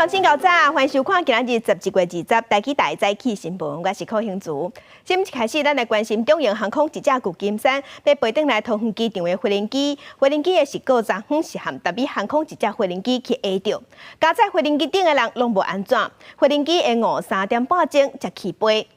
早晨到早，欢迎收看今日11月20台起大早起新闻，我是柯兴竹。先一开始，咱来关心中营航空一架旧金山被飞转来桃园机场的飞行机，飞行机的事故昨昏是和达美航空一架飞行机去压着，加在飞行机顶的人拢无安全，飞行机下午3点半钟才起飞。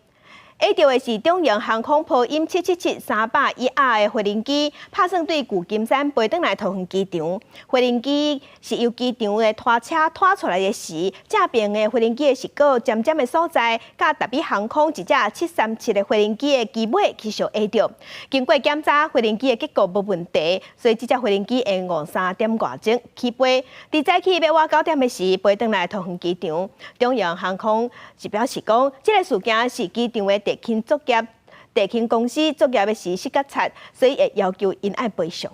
压着的是中营航空波音777-300ER 的飞行机，拍算对旧金山飞转来桃园机场。飞行机是由机场的拖车拖出来的时，正边的飞行机的事故尖尖的所在，甲达美航空一架737的飞行机的机尾起相压着。经过检查，飞行机的结构无问题，所以这架飞行机下午3点外钟起飞。伫早起要晚9点的时，飞转来桃园机场。中营航空是表示讲，这个事件是机场的地勤作业，地勤公司作业的时失角擦，所以会要求因爱赔偿。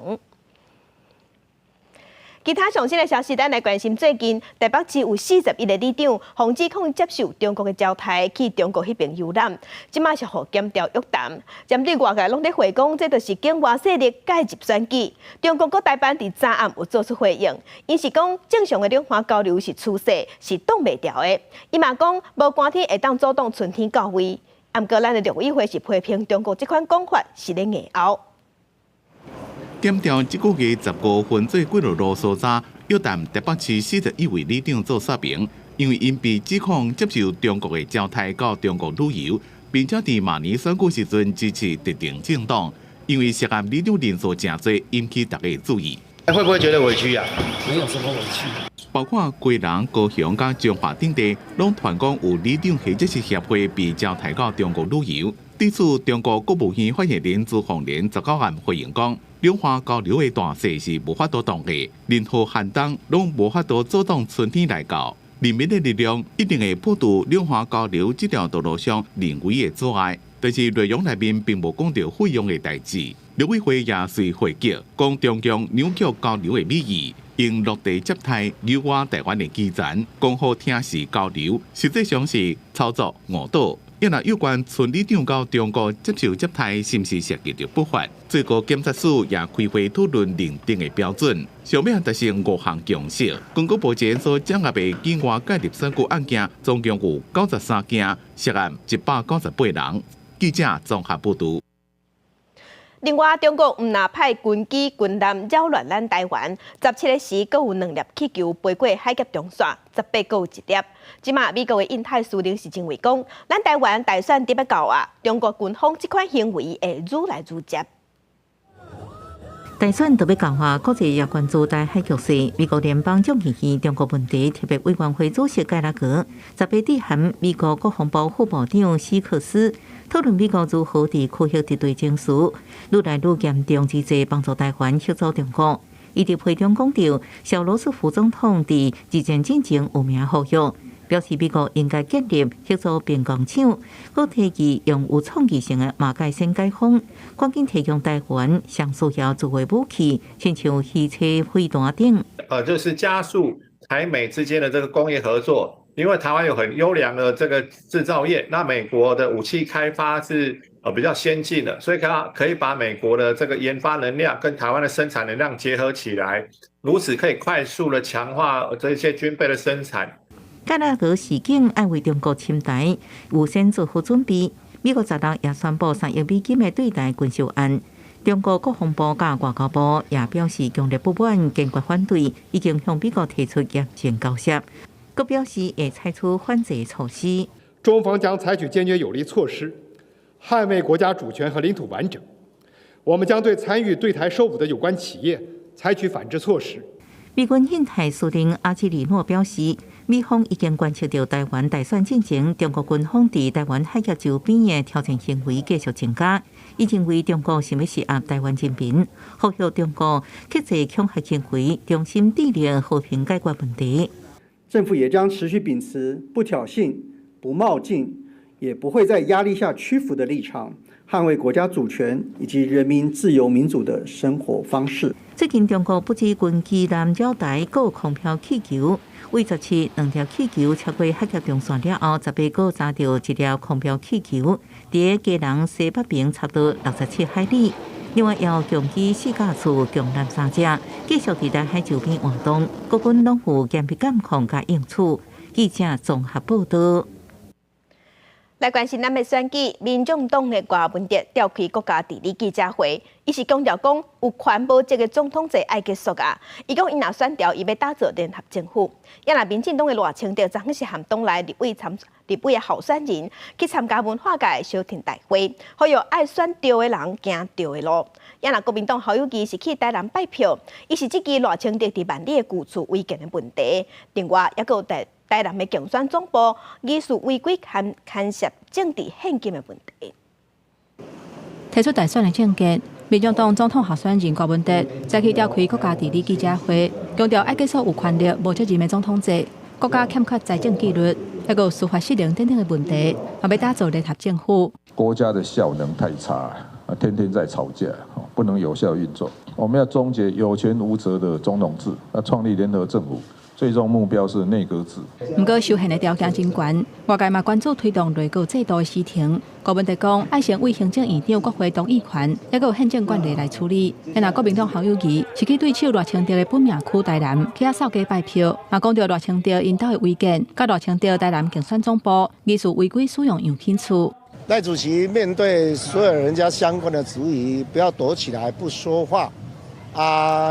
其他上新的消息，咱来关心最近台北市有41个里长防止控接受中国的招待去中国迄边游览，即马是互检调约谈。针对外界拢在回讲，这就是境外势力介入选举。中国各台办伫早暗有做出回应，因是讲正常的两岸交流是趋势，是挡袂掉的。伊嘛讲无寒天会当阻挡春天到位。不过，咱的陆委会是批评中国这款讲法是咧硬拗。检调这个月15分做几落所在，约谈台北市41位里长做说明，因为因被指控接受中国的招待到中国旅游，并且伫明年选举时阵支持特定政党，因为涉案里长人数真多，引起大家注意。会不会觉得委屈啊？没有什么委屈。包括贵人、高雄甲彰化等地，拢传讲有里长或者是协会被招待到中国旅游。对此，中国国务院发言人朱凤莲19暗回应讲，两岸交流的大势是无法度挡的，任何寒冬拢无法度阻挡春天来到。人民的力量一定会破除两岸交流这条道路上人为的阻碍，但是内容内面并无讲到费用的代志。陆委会也随回击，讲中共扭曲交流的美意，用落地接待友外台湾的基层，讲好听是交流，实际上是操作误导。因若有关村里长到中国接受接待，是毋是涉及到不法？最高检察署也开会讨论认定的标准，上面达成5项共识。根据目前所掌握的境外介入选举案件，总共有93件，涉案198人。记者综合报道。另外，中国毋若派军机、军舰扰乱咱台湾。17个时，阁有2粒气球飞过海峡中线，18阁有1粒。即马美国的印太司令是认为讲，咱台湾大选得要到啊，中国军方这款行为会愈来愈接。大选特别讲话，国际也关注台海局势。美国联邦众议院中国问题特别委员会主席盖拉格18日函美国国防部副部长史克斯，讨论美国如何伫区域敌对情绪愈来愈严重之际，帮助台湾协助中国。伊伫会中讲到，小罗斯福总统伫日前进前有名呼吁，表示美国应该建立协助并共抢，佮提议用有创意性的马界线解封，赶紧提供台湾上需要自卫武器，亲像汽车、飞弹等。就是加速台美之间的这个工业合作。因为台湾有很优良的这个制造业，那美国的武器开发是比较先进的，所以可以把美国的这个研发能量跟台湾的生产能量结合起来，如此可以快速的强化这些军备的生产。盖拉格事件爱为中国侵台有先做好准备。美国10日也宣布3亿美金的对台军售案。中国国防部甲外交部也表示强烈不满，坚决反对，已经向美国提出严正交涉。各表示会采取反制措施，中方将采取坚决有力措施，捍卫国家主权和领土完整。我们将对参与对台售武的有关企业采取反制措施。美军印太司令阿基里诺表示，美方已经观察到台湾大选进程，中国军方伫台湾海峡周边的挑战行为继续增加，已经为中国想要施压台湾人民，呼吁中国克制恐吓行为，重新致力和平解决问题。政府也将持续秉持不挑衅、不冒进，也不会在压力下屈服的立场，捍卫国家主权以及人民自由民主的生活方式。最近中国不止军机南绕台，还有空飘气球。为17 2条气球超过海峡中线了后，18个查到1条空飘气球，伫个家人西北边差不多67海里。另外，要共机4架次共男3只，继续伫台海周边活动。各军拢有严密监控甲应处，记者综合报道。来关心咱的选举，民众党的郭文哲召开国家地理记者会，伊是强调讲有环保这个总统制爱结束啊。伊讲伊若选调，伊要打造联合政府。也若民进党的赖清德昨昏是含党内立委的候选人去参加文化界的小庭大会，呼吁爱选对的人行对的路。也若国民党侯友宜是去台南拜票，伊是即支赖清德伫万里的旧厝违建的问题，另外也有台南的竞选总部疑似违规干涉政治献金的问题。提出大选的政见，民众党总统候选人郭文哲再去召开国家地理记者会，强调爱结束有权力、无责任的总统制，国家欠缺财政纪律，还有司法失灵等等的问题，也要打造联合政府。国家的效能太差，天天在吵架，不能有效运作。我们要终结有权无责的总统制，要创立联合政府。最终目标是内阁制。不过，修宪的条件真悬，外界嘛关注推动内阁制度的时程。郭文哲讲，爱先为行政院长国会同意权，也有宪政惯例来处理。那国民党侯友宜是去对手赖清德的本命区台南，去扫街拜票，嘛讲到赖清德因兜的违建，甲赖清德台南竞选总部疑似违规使用样品厝。赖主席面对所有人家相关的质疑，不要躲起来不说话。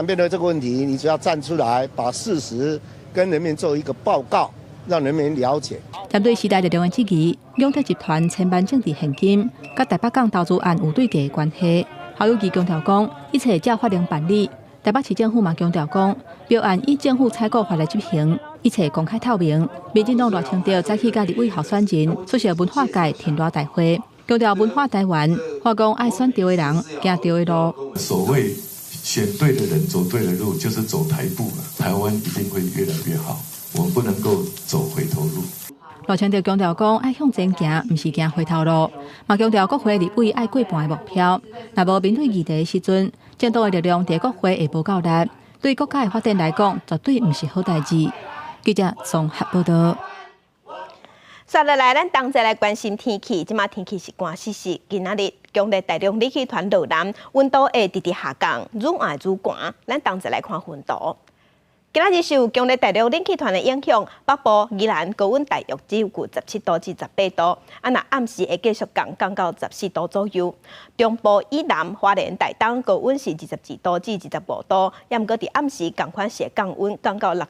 面对这个问题，你只要站出来，把事实跟人民做一个报告，让人民了解。针对时代力量的质疑，永德集团千万政治现金，甲台北港投资案有对价的关系。侯友宜强调讲，一切照法令办理。台北市政府嘛强调讲，标案以政府采购法来执行，一切公开透明。民进党赖清德早起甲立委候选人出席文化界挺大大会，强调文化台湾，话讲爱选对的人，行对的路。所谓选对的人走对的路，就是走台步了。台湾一定会越来越好，我们不能够走回头路。赖清德强调讲，爱向前行，不是行回头路。嘛强调国会立委爱过半的目标，若无面对议题的时阵，政党的力量在国会会无够力，对国家的发展来讲，绝对不是好代志。记者综合报道。接落来，咱同齐来关心天气。即马天气是寒湿湿，今仔日强烈大陆冷气团落南，温度会直直下降，愈晚愈寒。咱同齐来看温度。今仔日受强烈大陆冷气团的影响，北部、宜兰高温大约只有17度至18度，若暗时会继续降到14度左右。中部以南、花莲、台东高温是22度至25度，也毋过伫暗时同款是降温降到16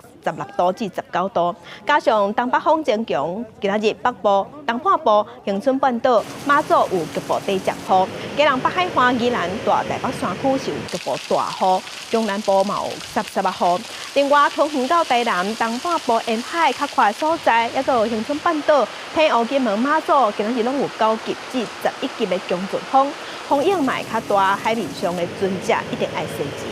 度至19度。加上东北风增强，今仔日北部、东半部、恒春半岛、马祖有局部短暂雨，基隆北海岸、宜兰大台北山区是有局部大雨，中南部嘛有30%雨。另外，从远到台南、东半部沿海较宽的所在，也有恒春半岛、澎湖、金门、马祖，今仔日拢有9级至11级的强阵风，风影嘛会较大，海面上的船只一定爱小心。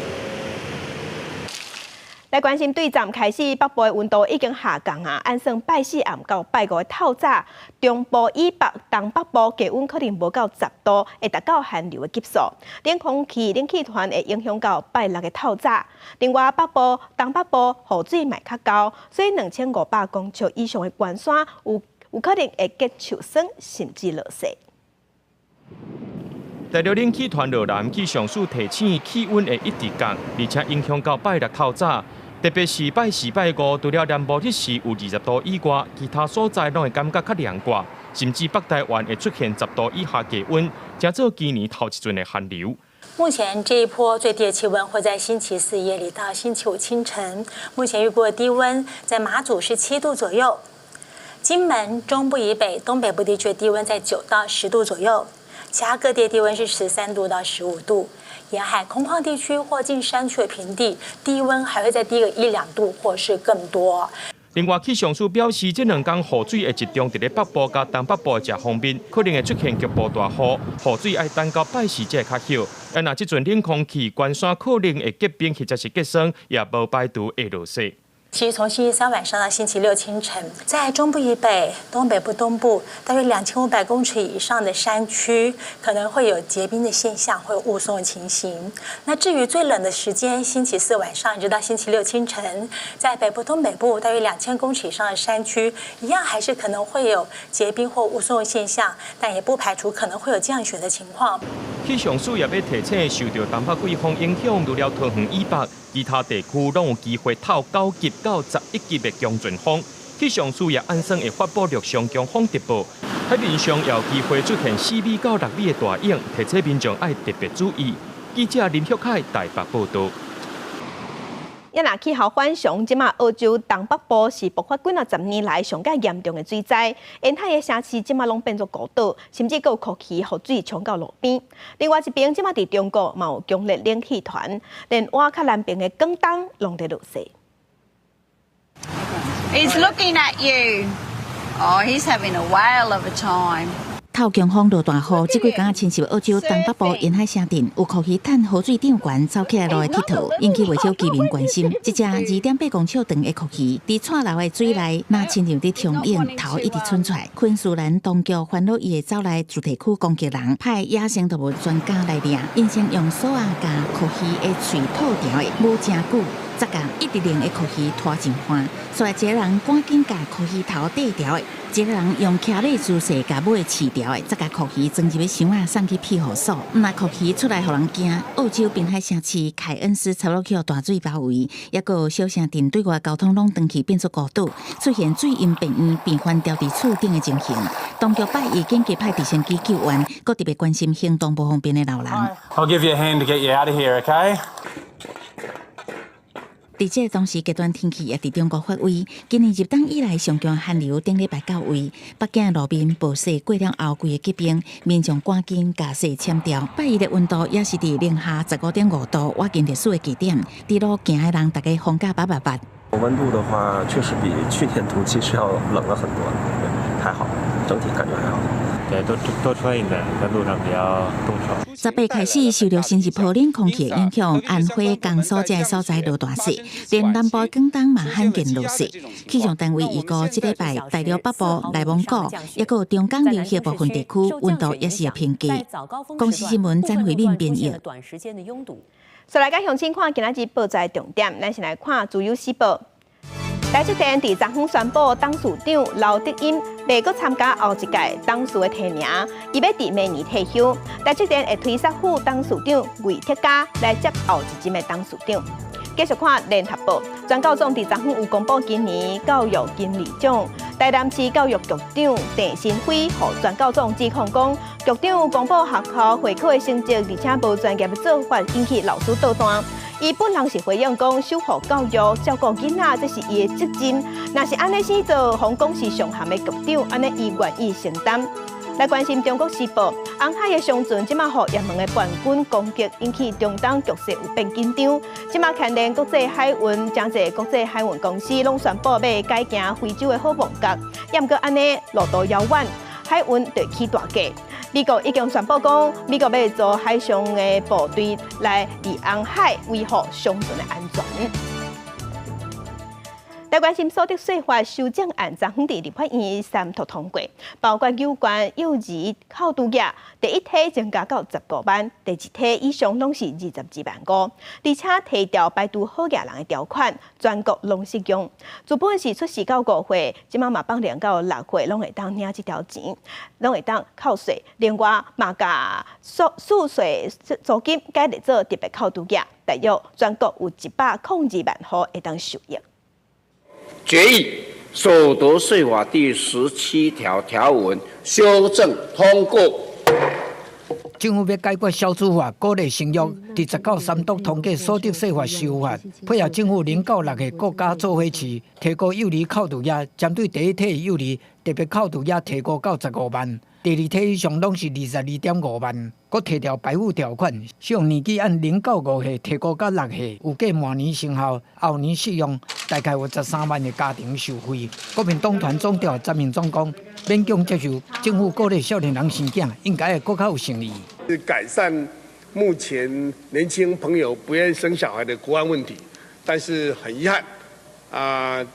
来关心对站开始，北部的温度已经下降啊。按算拜四暗到拜五的透早，中部以北、东北部低温可能无到10度，会达到寒流的级数。冷空气、冷气团会影响到拜六的透早。另外，北部、东北部雨水嘛较高，所以2500公尺以上的高山有可能会结树霜，甚至落雪。大陆冷气团落南，气象署提醒气温会一直降，而且影响到拜六透早。特别是拜四、拜五，除了南部日时有20度以外，其他所在拢会感觉较凉快，甚至北台湾会出现10度以下低温，加做今年头一阵的寒流。目前这一波最低的气温会在星期四夜里到星期五清晨。目前预估的低温在马祖是7度左右，金门、中部以北、东北部地区的低温在9到10度左右，其他各地的低温是13度到15度。沿海空旷地区或近山区的平地，低温还会再低个1-2度，或是更多。另外，气象署表示，这2天雨水会集中在北部甲东北部这方面，可能会出现局部大雨，雨水要等到拜四才会较少。若这阵冷空气关山可能会结冰或者是结霜，也无排除会落雪。其实从星期3晚上到星期6清晨，在中部以北、东北部东部大约2500公尺以上的山区，可能会有结冰的现象，会有雾凇的情形。那至于最冷的时间，星期4晚上一直到星期6清晨，在北部、东北部大约2000公尺以上的山区，一样还是可能会有结冰或雾凇的现象，但也不排除可能会有降雪的情况。气象署也要提醒，受到东北季风影响，除了桃园以北，其他地区拢有机会透9级到11级的强阵风，气象署也按算会发布陆上强风特报，海面上也有机会出现4米到6米的大影，提醒民众要特别注意。记者林旭凯台北报道。也若气候反常，即马澳洲东北部是爆发几10年来上较严重的水灾，沿海的城市即马拢变作孤岛，甚至有空气雨水冲到路边。另外一边，即马伫中国嘛有强烈冷气团，连瓦较南边的广东拢在落雪。He's looking at you. Oh, he's having a whale of a time. 透强风落大雨，这几天侵袭澳洲东北部沿海城镇，有酷鱼趁雨水涨悬走起来路的佚佗，引起不少居民关心。一只2.8公尺长的酷鱼，伫串流的水内，那亲像伫冲影，头一直窜出来。昆士兰当局烦恼伊会走来主题区攻击人，派野生动物专家来抓，因先用锁啊将酷鱼的喙套条的，无真久。再甲一直令的酷鱼拖真欢，所以一个人赶紧甲酷鱼头摘掉的，一个人用徛咧姿势甲尾饲掉的，再甲酷鱼装入箱啊送去庇护所。毋若酷鱼出来互人惊，澳洲滨海城市凯恩斯差不多去大水包围，也有小城镇对外交通拢长期变作孤岛，出现水淹病院变翻掉伫厝顶的情形。当局拜已紧急派直升机救援，搁特别关心行动不方便的老人。I'll give you a hand to get you out of here, okay?伫这当时极端天气也伫中国发威，今年入冬以来上强寒流顶礼拜到位，北京路面暴雪过了后规个结冰，民众赶紧驾驶签掉。拜一的温度也是伫零下15.5度，挖进历史的极点，伫路行的人大家风甲888。温度的话，确实比去年同期是要冷了很多，对，还好，整体感觉还好。对，都穿一点，在路上比较冻潮。18开始受到新一波冷空气的影响，安徽、江苏这些所在落大雪，连南部广东嘛罕见落雪。气象单位预估这礼拜大陆北部、内蒙古，也有中港流域部分地区温度也是会偏低。公司新闻詹慧敏编译。再来甲详情看今仔日报纸重点，咱先来看自由时报。台积电伫昨昏宣布，董事长刘德音袂阁参加后一届董事的提名，伊要伫明年退休。台积电会推卸副董事长魏铁嘉来接后一任的董事长。继续看联合报，全教总伫昨昏有公布今年教育金理奖，台南市教育局长郑新辉互全教总指控讲，局长公布学校会考的成绩，而且无专业的做法，引起老师倒单。伊本人是回应讲，守护教育、照顾囡仔，这是伊的责任。若是安尼先做，洪公司上含的局长，安尼伊愿意承担。来关心中国时报，红海的商船即马互也门的叛军攻击，引起中东局势有变紧张。即马牵连国际海运，真侪国际海运公司拢宣布要改行非洲的好望角，也毋过安尼路途遥远，海运就起大价。美国已经宣布讲，美国要做海上的部队来伫红海维护商船的安全。台关心所得税法修正案昨昏伫立法院三读通过，包括有关幼儿考度额第一梯增加到15万，第二梯以上拢是22万5，而且提调排除好业人的条款，全国拢适用。资本是出世到5岁，即马嘛放量到6岁，拢会当领这条钱，拢会当扣税。另外嘛甲数税租金改列做特别考度额，大约全国有102万户会当受益。决议所得税法第17条条文修正通过。政府要解决消除法，鼓励生育。第19三读通过所得税法修法，配合政府0到6个国家做伙期，提高幼儿考度额，针对第一梯幼儿特别考度额提高到15万，第二梯以上拢是22.5万。搁提调排付条款，适用年纪按0到5岁提高到6岁，有计明年生效，后年适用，大概有13万的家庭受惠。国民党团总召詹明忠讲，勉强接受政府鼓励少年人生囝，应该会更较有诚意。是改善目前年轻朋友不愿意生小孩的国安问题，但是很遗憾，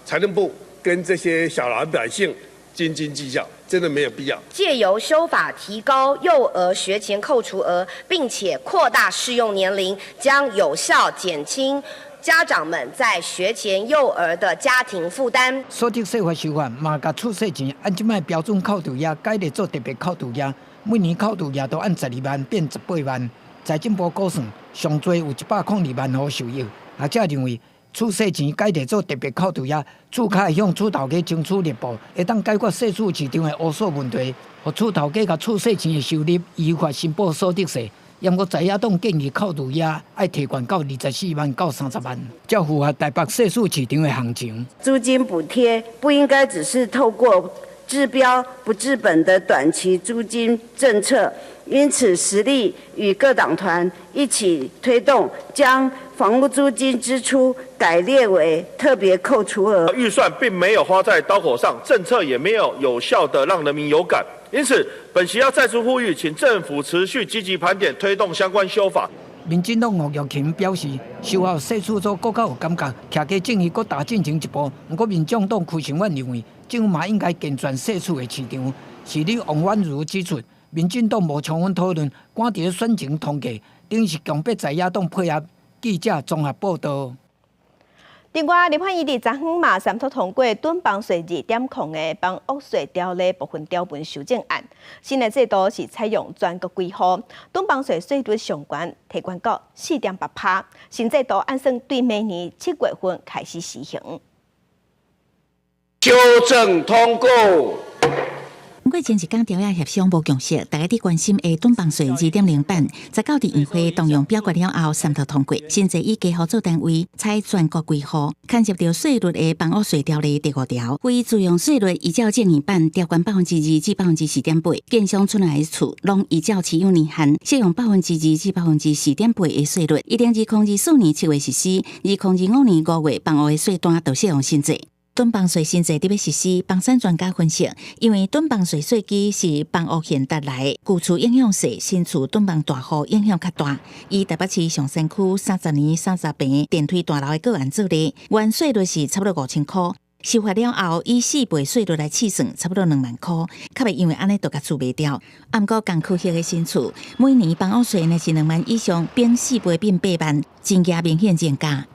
财政部跟这些小老百姓斤斤计较，真的没有必要。借由修法提高幼儿学前扣除额，并且扩大适用年龄，将有效减轻家长们在学前幼儿的家庭负担。所得税法修法嘛，甲出税前按即卖标准扣除额改列做特别扣除额，每年扣除额都按12万变18万。财政部估算，上最有102万户受益。学者认为，储税钱改摕做特别扣除额，厝卡会向厝头家争取立法，会当解决税收市场的乌索问题，互厝头家甲储税钱的收入依法申报所得税。因我在野党建议扣除额爱提悬到24万到30万，才符合台北税收市场的行情。租金补贴不应该只是透过治标不治本的短期租金政策，因此实力与各党团一起推动，将房屋租金支出改列为特别扣除额。预算并没有花在刀口上，政策也没有有效的让人民有感。因此，本席要再次呼吁，请政府持续积极盘点推动相关修法。民进党吴玉琴表示，收后税事组更较有感觉，徛加正义，更大进前一步。不过，民众党柯成远认为，政府嘛应该健全税事的市场。是李王婉如指出，民进党无充分讨论，赶伫选情通过，等于是强迫在野党配合记者综合报道。另外，立法院伫昨昏嘛三读通过囤房税2.0的房屋税条例部分条文修正案。新的制度是采用全国规划，囤房税税率上悬提悬到4.8%。新制度按算对明年7月份开始施行。修正通过。不过前一天调解协商无共识，大家伫关心的囤房税2.0版，在到伫议会动用表决了后三读通过，新制以家户做单位，采全国规划，牵涉到税率的房屋税条例第5条，非自用税率依照建议版调悬2%至4.8%，建商厝内厝拢依照持有年限适用2%至4.8%的税率，一定自2024年7月实施，2025年5月房屋的税单就适用新制。囤房税新制伫要实施，房产专家分析，因为囤房税税基是房屋现得来，旧厝影响小，新厝囤房大户影响较大。以台北市上山区30年30平电梯大楼的个案做例，原税率是差不多5000块，修法了后以4倍税率来试算，差不多2万块，较袂因为安尼就甲厝卖掉。毋过同区域的新厝，每年房屋税若是2万以上，变4倍变8万，增加明显增加。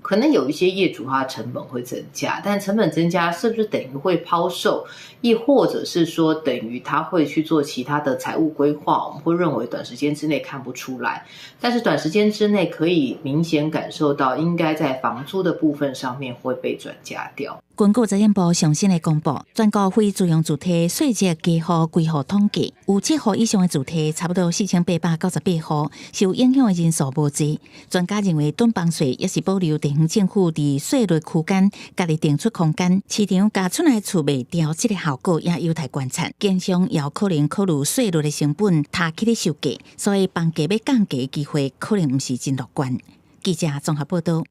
可能有一些业主他的成本会增加，但成本增加是不是等于会抛售，亦或者是说等于他会去做其他的财务规划？我们会认为短时间之内看不出来，但是短时间之内可以明显感受到，应该在房租的部分上面会被转嫁掉。根据财政部上新的公布，全国非自用主体税籍家户规划统计，有7户以上的主体，差不多4898户，受影响的人数无济。专家认为，囤房税也是保留地方政府伫税率区间，家己定出空间，市场甲厝内厝卖掉，这个效果也有待观察。建商也有可能考虑税率的成本踏起咧收价，所以房价要降价的机会可能毋是真乐观。记者综合报道。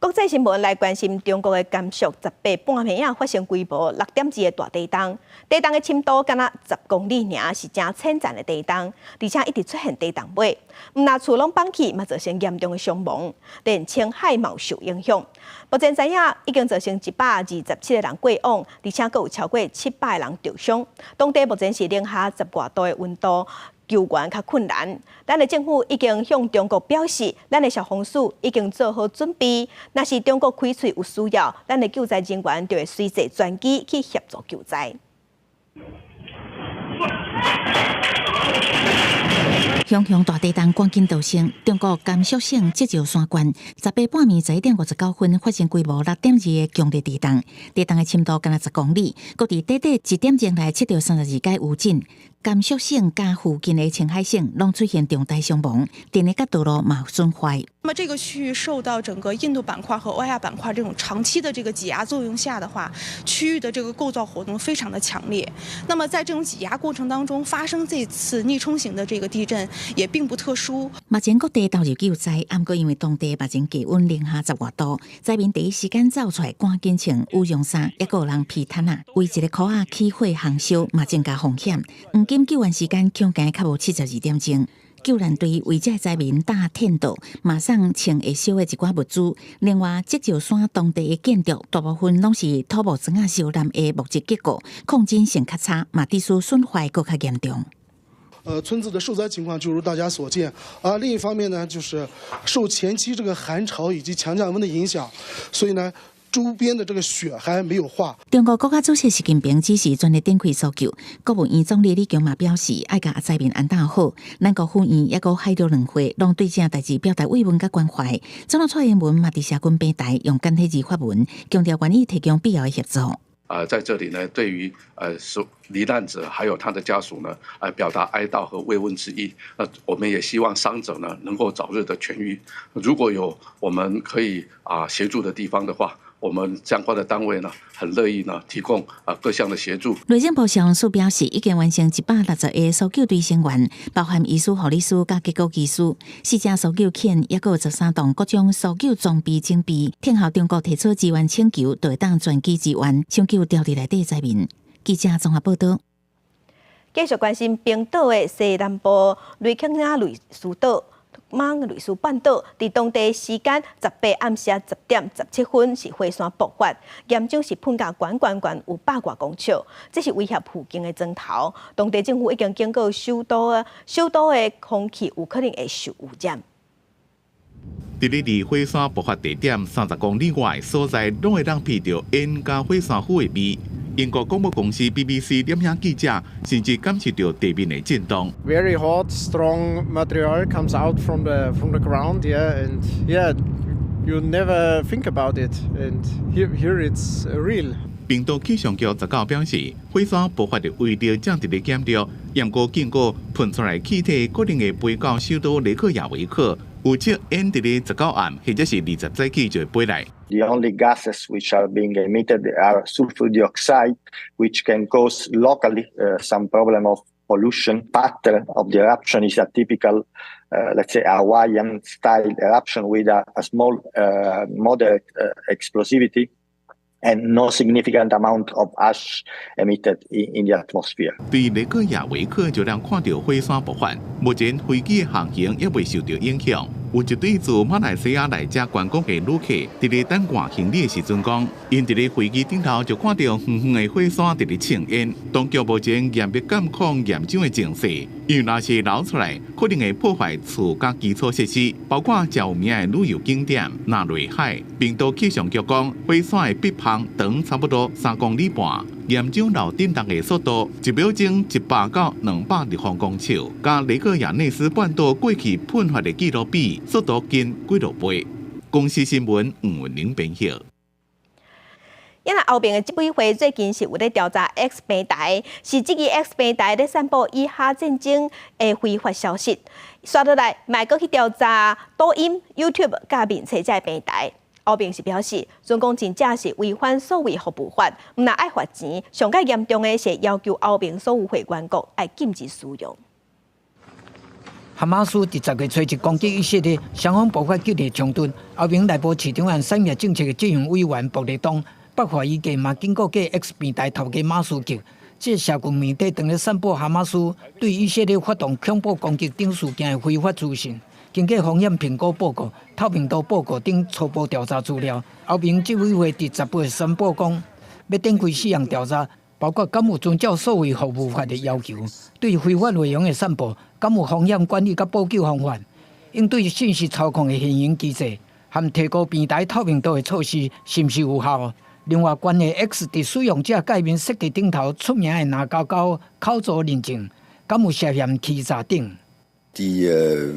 国际新闻来关心中国的甘肃18半暝啊发生规模6.2的大地震，地震的深度敢若10公里尔，是真浅层的地震，而且一直出现地动尾，毋但厝拢崩起，嘛造成严重的伤亡，连青海嘛有受影响。目前知影已经造成127个人过往，而且阁有超过700个人受伤。当地目前是零下10外度的温度。救援较困难，咱的政府已经向中国表示，咱的消防署已经做好准备。若是中国开喙有需要，咱的救灾人员就会随坐专机去协助救灾。熊熊大地震赶紧造成中国甘肃省积石山县18半暝11:59分发生规模6.2的强烈地震，地震的深度敢若10公里，各地短短1点钟内测到32解余震。甘肃省加附近的青海省拢出现重大伤亡，电力甲道路嘛有损坏。那么这个区域受到整个印度板块和欧亚板块这种长期的这个挤压作用下的话，区域的这个构造活动非常的强烈。那么在这种挤压过程当中，发生这次逆冲型的这个地震也并不特殊。目前各地投入救灾，不过因为当地目前气温零下10外度，灾民第一时间走出来，赶紧穿羽绒衫，也有人披毯啊，为一个箍仔起火烘烧，嘛增加风险。经救援时间恐惊较无72点钟，救援队为这灾民搭天道，马上清会烧的一寡物资。另外，积石山当地的建筑大部分拢是土木砖烧烂的木质结构，抗震性较差，嘛地势损坏更较严重。村子的受灾情况就如大家所见啊。另一方面呢，就是受前期这个寒潮以及强降温的影响，所以呢，周边的这个雪还没有化。中国国家主席习近平只是全力展开搜救，国务院总理李强嘛表示，爱甲灾民安打好。咱国府院也阁开了2会，拢对这代志表达慰问甲关怀。总统蔡英文嘛伫社群平台用简体字发文，强调愿意提供必要的协助。在这里呢，对于罹难者还有他的家属呢，表达哀悼和慰问之意。我们也希望伤者呢能够早日的痊愈。如果有我们可以协助的地方的话，我们相关的单位呢，很乐意呢提供各项的协助。内政部消署表示，已经完成160个搜救队成员，包含医师、护理师甲结构技师、4只搜救犬，也有13栋各种搜救装备整备。听候中国提出支援请求，就会当全机支援抢救掉伫内底灾民。记者综合报道。继续关心冰岛的西南部雷克雅雷斯岛。马雷斯半岛伫当地时间18暗时10点17分是火山爆发，严重是喷甲悬有100多公尺，这是威胁附近的砖头。当地政府已经警告首都的空气有可能会受污染。伫咧离火山爆发地点30公里外所在，拢会当闻到烟加火山灰的味。英国广播公司 BBC 点名记者甚至感受到地面的震动。Very hot, strong material comes out from the ground, and you never think about it, and here it's real. 冰岛气象局19表示，火山爆发的位置正伫咧检测，验过经过喷出来气体可能会飞到首都雷克雅维克。有测烟伫咧19暗或者是20早起就会飞来。The only gases which are being emitted are sulfur dioxide, which can cause locally some problem of pollution. Pattern of the eruption is a typical, let's say, Hawaiian-style eruption with a small, moderate explosivity. And no significant amount of ash emitted in the atmosphere. 对雷克雅维克就能看到火山爆发，目前飞机的航行也未受到影响。有一对自马来西亚来遮观光的旅客，伫咧等换行李的时阵讲，因伫咧飞机顶头就看到远远的火山伫咧呛烟。当局目前严密监控严重的情势，因为若是流出来，可能会破坏厝甲基础设施，包括有名的旅游景点纳雷海。冰岛气象局讲，火山的北方长差不多3公里半。严重流震动的速度1秒钟100到200立方公尺，甲雷克雅内斯半岛过去喷发的记录比，速度近几落倍。公司新闻吴文玲编写。因为后边的执委会最近是有咧调查 X 平台，是这个 X 平台咧散布以哈战争的非法消息，刷落来，卖阁去调查抖音、YouTube 甲面册这平台。后边是表示，中共真正是违反所谓服务法，唔但爱罚钱，上较严重的是要求后边所有会员国爱禁止使用。哈马斯伫10月初一攻击以色列，双方爆发激烈冲突。后边内部市场案产业政策的执行委员博列东北华意见嘛，警告过 X 平台头家马斯克，这社群媒体当咧散布哈马斯对以色列发动恐怖攻击等事件的非法资讯。经过风险评估报告、透明度报告等初步调查资料，后边执委会伫10月宣布讲，要展开4项调查，包括敢有遵照所谓服务法的要求，对非法内容的散布，敢有风险管理甲补救方法，应对信息操控的现行机制，含提高平台透明度的措施是毋是有效？另外，关于 X 伫使用者界面设计顶头出名的拿高口座认证，敢有涉嫌欺诈等。The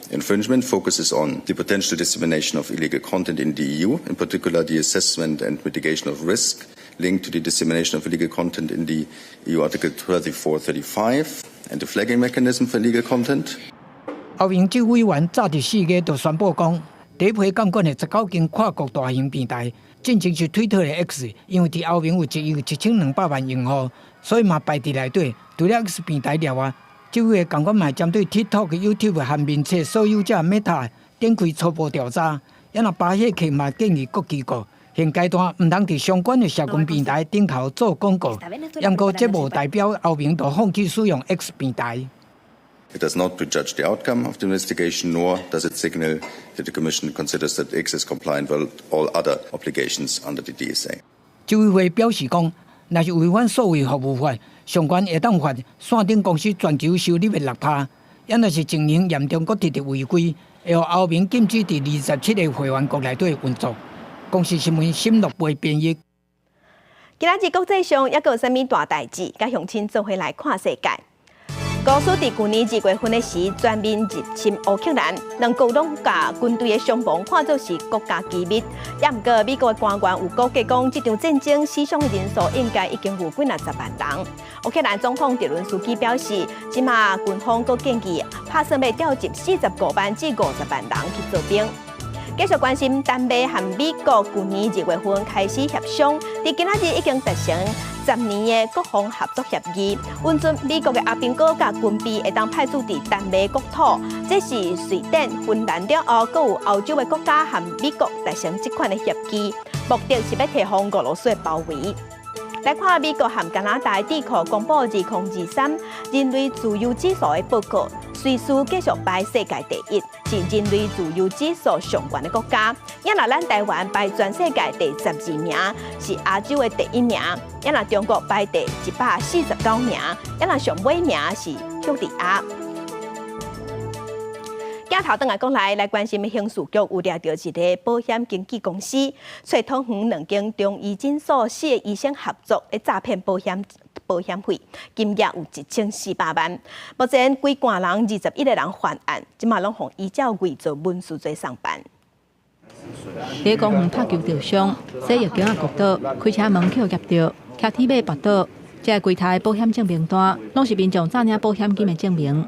infringement focuses on the potential dissemination of illegal content in the EU, in particular the assessment and mitigation of risk linked to the dissemination of illegal content in the EU Article 3435 and the flagging mechanism for illegal content. 后边执委员早伫4月就宣布讲，第一批监管的19间跨国大型平台，正正是推特的 X， 因为伫后面有1亿1200万用户，所以嘛排伫内底。除了 X 平台了外，这位监管嘛针对 TikTok、YouTube 和面册所有者 Meta 展开初步调查。也若巴希克嘛建议各机构现阶段唔通伫相关的社群平台顶头做广告，不过这无代表后面就放弃使用 X 平台。It does not prejudge the outcome of the investigation, nor does it signal that the Commission considers that X is compliant with all other obligations under the DSA. 执委会表示讲，若是违反所谓服务法，相关会当罚线顶公司全球收入的6%，也若是情形严重，佫直直违规，会互后面禁止伫27个会员国内底运作。公司新闻深入为编译。今仔日国际上还有啥物大代志？甲乡亲做伙来看世界。俄苏伫去年2月份的时，全面入侵乌克兰，两国拢把军队的伤亡看作是国家机密。也毋过，美国的官员有估计讲，这场战争死伤的人数应该已经有几60万人。乌克兰总统泽伦斯基表示，即马军方阁建议打算要调集45万至50万人去做兵。继续关心，丹麦和美国去年2月份开始协商，伫今仔日已经达成10年的国防合作协议，允准美国的阿兵哥甲军备会当派驻伫丹麦国土。这是瑞典、芬兰了后，阁有欧洲的国家和美国达成这款的协议，目的是要提防俄罗斯的包围。来看美国和加拿大智库公布2023人类自由指数的报告，瑞士继续排世界第1，是人类自由指数上悬的国家。也若咱台湾排全世界第12名，是亚洲的第1名。也若中国排第149名，也若上尾名是叙利亚。镜头转来讲来关心刑事局有抓到一个保险经纪公司，找通远2间中医诊所4个医生合作的诈骗保险费，金额有1400万。目前规挂人21个人犯案，即马拢互依照伪造文书罪上班。在公园拍球受伤，洗浴间角倒，开车门口夹着，骑铁马跋倒，这柜台保险证明单，拢是民众诈领保险金的证明。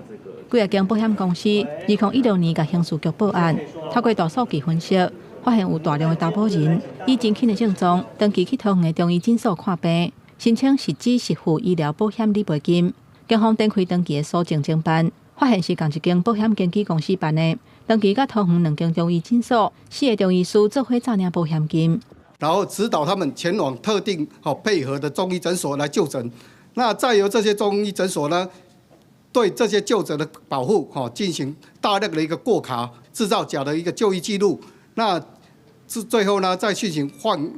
几啊间保险公司2016年甲刑事局报案，透过大数据分析，发现有大量的投保人以真轻的症状，长期去桃园的中医诊所看病，申请实支实付医疗保险理赔金。警方展开登记的搜证侦办，发现是同一间保险经纪公司办的，登记甲桃园2间中医诊所4个中医师做伙诈领保险金，然后指导他们前往特定配合的中医诊所来就诊。那再由这些中医诊所呢，对这些就诊的保护进行大量的一个过卡，制造假的一个就医记录。那最后呢，再进行换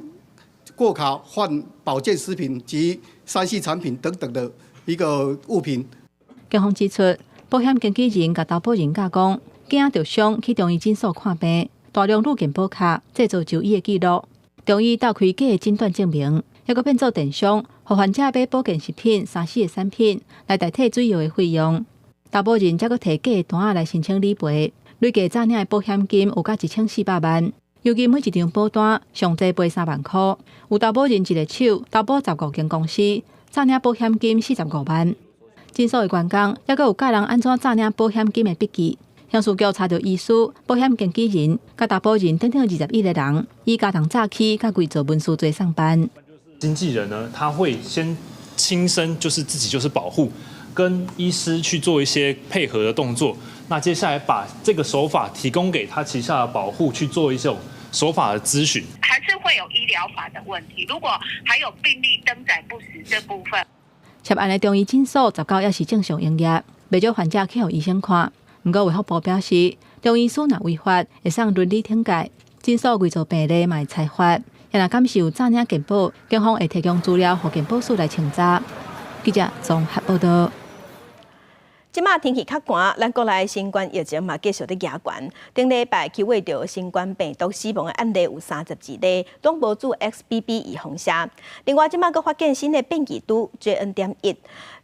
过卡换保健食品及3C 产品等等的一个物品。警方指出，保险经纪人甲投保人甲讲，惊着伤去中医诊所看病，大量入境保卡，制造就医的记录，中医盗开假的诊断证明，还佫变做电商，互患者买保健食品、3C 的产品来代替水药的费用。投保人则佫摕假的单来申请理赔，累计诈领的保险金有甲1400万。尤其每一张保单上济赔3万块，有投保人一个手投保15间公司，诈领保险金45万。诊所的员工还佫有教人安怎诈领保险金的笔记。刑事局查到医师、保险经纪人、甲投保人等等21个人，以加重诈欺、甲伪造文书罪上班。经纪人呢，他会先亲身自己保护，跟医师去做一些配合的动作。那接下来把这个手法提供给他旗下的保护去做一种手法的咨询，还是会有医疗法的问题。如果还有病历登载不实这部分，涉案的中医诊所19也是正常营业，未少患者去予医生看。不过卫福部表示，中医师若违法，会送伦理庭界；诊所伪造病历嘛会裁罚。也若敢是有诈领健保，警方会提供资料予健保署来清查。记者综合报道。即马天气较寒，咱国内新冠疫情嘛继续在压悬。顶礼拜去为着新冠病毒死亡的案例有32例，拢无注 XBB 预防针。另外，即马佫发现新的变异株 JN.1。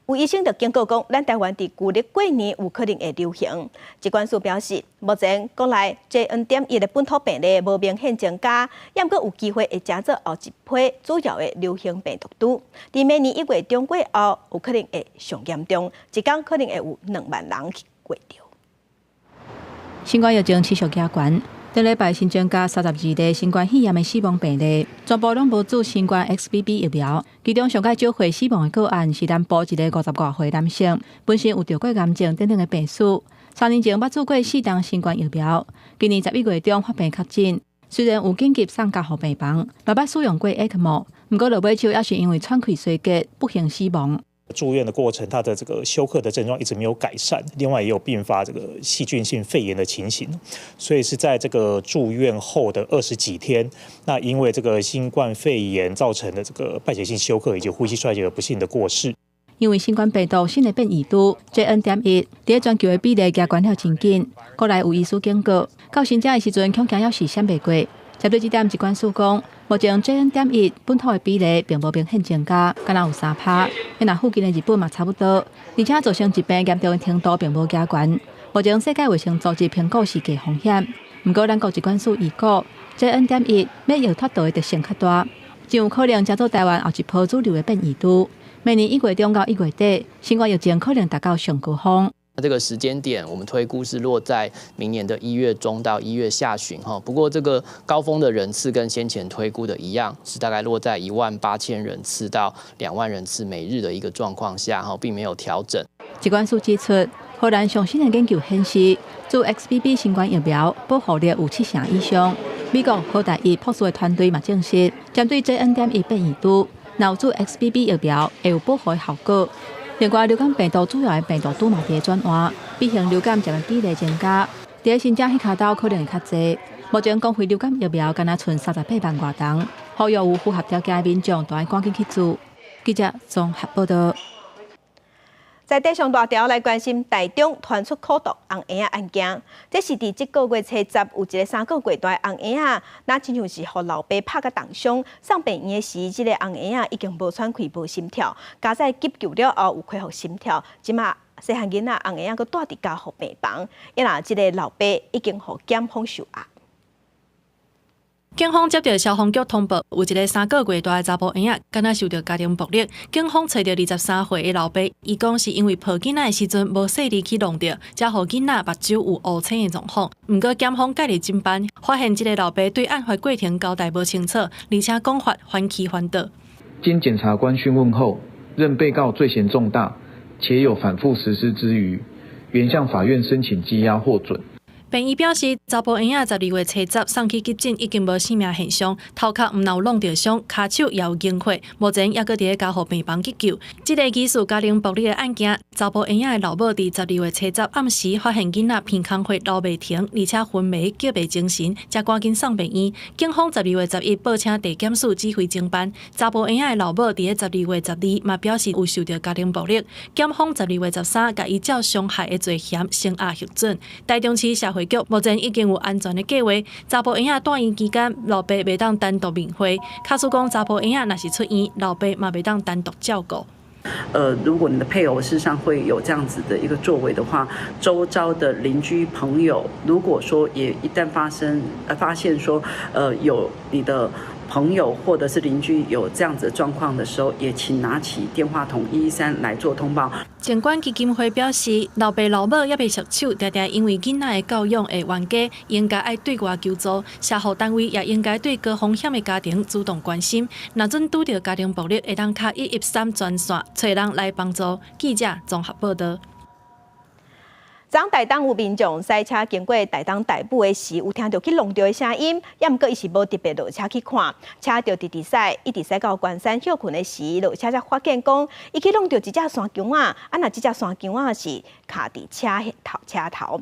有医生就警告讲，咱台湾伫旧历过年有可能会流行。疾管署表示，目前国内 JN.1 的本土病例无明显增加，也毋过有机会会加做后一批主要的流行病毒株。伫明年1月中过后，有可能会上严重，一天可能会有2万人去过着。新冠疫情持续加悬。顶礼拜新增加32例新冠肺炎的死亡病例，全部拢无注新冠 XBB 疫苗。其中上届少岁死亡的个案是南部一个50多岁男性，本身有得过癌症等等的病史，3年前捌注过4档新冠疫苗。今年11月中发病确诊，虽然有紧急送家护病房，嘛捌使用过 ECMO， 不过落尾手也是因为喘气衰竭不幸死亡。住院的过程，他的这个休克的症状一直没有改善，另外也有并发这个细菌性肺炎的情形，所以是在这个住院后的20几天，那因为这个新冠肺炎造成的这个败血性休克以及呼吸衰竭而不幸的过世。因为新冠病毒新的变异株 JN.1， 在全球的比例加悬了真紧，国内有医师警告，到新增的时阵恐惊要是闪袂过。针对这点，疾管署讲，目前 JN.1 本土的比例并无明显增加，敢若有3%，因那附近的日本嘛差不多，而且造成疾病严重的程度并无加悬。目前世界卫生组织评估是低风险，不过咱国疾管署预估 JN.1 要摇脱岛的特性较大，真有可能加做台湾后一波主流的变异株。明年1月中到1月底，新冠疫情可能达到上高峰。这个时间点，我们推估是落在明年的1月中到1月下旬哈。不过这个高峰的人次跟先前推估的一样，是大概落在18000人次到2万人次每日的一个状况下哈，并没有调整。疾管署指出，荷兰最新的研究显示，做 XBB 新冠疫苗保护力有70%以上。美国和大医博士的团队嘛证实，针对 JN.1 变异株，若有做 XBB 疫苗会有保护的效果。另外，流感病毒主要的病毒株嘛伫转换，B型流感占的比例增加，伫新增迄卡刀可能会较侪。目前公费流感疫苗敢若剩38万外筒，呼吁有符合条件的民众都要赶紧去做。记者综合报道。在地上大条来关心台中传出苦毒红婴仔案件，这是伫这个月初10有一个3个月大的红婴仔，那亲像是互老爸拍个重伤。上病院的时，这个红婴仔已经无喘气、无心跳，加在急救了后有恢复心跳。即马细汉囡仔红婴仔佫住伫家护病房，因为这个老爸已经互检方收押。警方接到消防局通报，有一个3个月大的查甫婴仔，敢若受到家庭暴力。警方找到23岁的老爸，伊讲是因为抱囡仔的时阵无细力去弄着，才互囡仔目睭有乌青的状况。不过检方介入侦办，发现这个老爸对案发过程交代无清楚，而且讲法反其反倒。经检察官讯问后，认被告罪嫌重大，且有反复实施之余，原向法院申请羁押获准。病医表示，查甫婴仔12月初10送去急诊，已经无生命现象，头壳毋但有弄着伤，骹手也有凝血，目前还佫伫家护病房急救。这个疑似家庭暴力的案件，查甫婴仔的老母伫12月初10暗时发现囡仔鼻孔血流袂停，而且昏迷叫袂精神，才赶紧送病院。警方12月11报请地检署指挥侦办。查甫婴仔的老母伫12月12嘛表示有受到家庭暴力，检方12月13甲依照伤害的罪嫌声押核准。台中市社会局目前已经有安全的计划，查甫婴仔住院期间，老爸袂当单独面会。卡叔讲，查甫婴仔若是出院，老爸嘛袂当单独照顾。如果你的配偶事实上会有这样子的一个作为的话，周遭的邻居朋友，如果说也一旦发现说，有你的朋友或者是邻居有这样子的状况的时候，也请拿起电话筒113来做通报。监管基金会表示，老爸老母也被束手，常常因为囡仔的教养会冤家，应该爱对外求助。社福单位也应该对高风险的家庭主动关心。若准拄到家庭暴力，会当敲113专线，找人来帮助。记者综合报道。昨台东有民众赛车经过台东大埔的时，有听到去弄着的声音，也毋过伊是无特别落车去看，车就直驶，伊直驶到关山休困的时，落车才发现讲，伊去弄着一只山姜仔，若这只山姜仔是卡伫车头，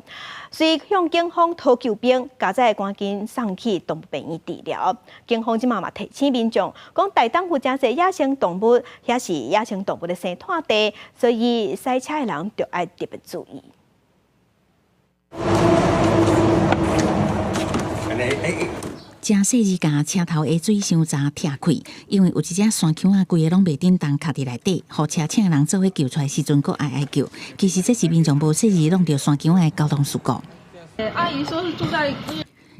随向警方讨救兵，加在赶紧送去动物病院治疗。警方即嘛提醒民众，讲台东有真侪野生动物，也是野生动物的生态地，所以赛车的人就要特别注意。真细日甲车头的水箱闸拆开，因为有一只山姜仔规个拢袂叮当卡伫内底，互车请的人做伙救出来时阵，佫哀叫。其实这是民众无细日弄着山姜仔的交通事故。阿姨说是住在。